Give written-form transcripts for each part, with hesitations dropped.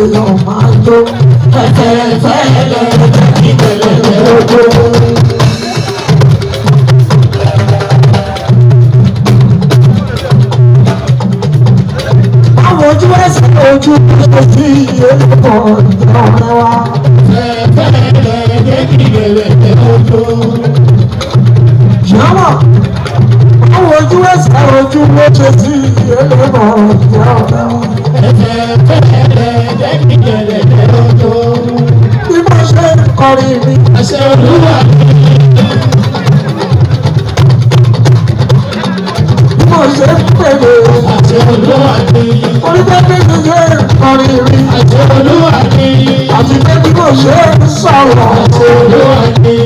èèyàn máa jó fẹ́fẹ́fẹ́lẹ́ ìbẹ̀rẹ̀ lójó. Báwo ojú ẹsẹ̀ ojú ṣe sí èèkọ̀ ìjọ rẹ wá. Fẹ́fẹ́fẹ́lẹ́ ìbẹ̀rẹ̀ lójó. Yàrá báwo ojú ẹsẹ̀ ojú ló ṣe sí èèkọ̀ ìjọ rẹ wá. Bí mo ṣe ń kọrin mi, àṣẹ Olúwa mi. Bí mo ṣe ń pèlè, àṣẹ Olúwa mi. Orílẹ̀-èdè mi ṣe ń kọrin mi, àṣẹ Olúwa mi. Àti pé bí mo ṣe ń sọ̀rọ̀, àṣẹ Olúwa mi.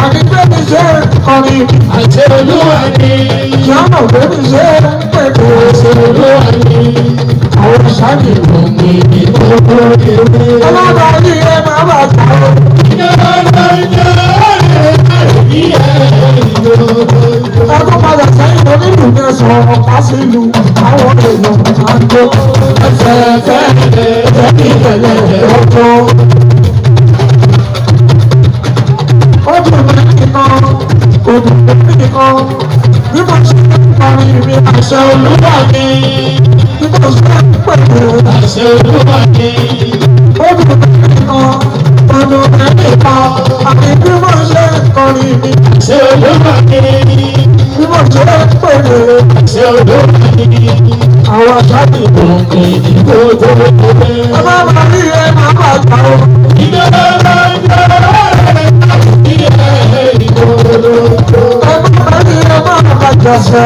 Àti pé mi ṣe ń kọrin mi, àṣẹ Olúwa mi. Ìyáàmọ̀ pé mi ṣe ń pèlè, àṣẹ Olúwa mi. Àwọn ìṣáàjì ló ń gbé ní gbogbo ewé. Ọlọ́dọ̀ ní ẹ máa bá jà ó. Ẹgbẹ́ padà sẹ́yìn onílù ní ẹ̀sọ́ ọ̀pá sílùú àwọn èèyàn máa ń jó. Ẹsẹ̀ fẹ́ẹ̀lẹ̀ jẹ́kí ìbẹ̀lẹ̀ ọjọ́. Ó dùn mí nìkan, kò dùn mí nìkan. Bí mo ṣe ń kọrin mi, àṣẹ Olúwa mi. Bí mo ṣe ń pèlè, àṣẹ Olúwa mi. Ó dùn mí nìkan, kò dùn mí nìkan. Àti bí mo ṣe ń kọrin mi, àṣẹ Olúwa mi. Bí mo ṣe ń pèlè, àṣẹ Olúwa mi. Àwọn aṣáájú ló ń pè ní gbogbo ewé. Ẹ má máa rí ẹ máa bá jà ó. Ìjọba Jasa.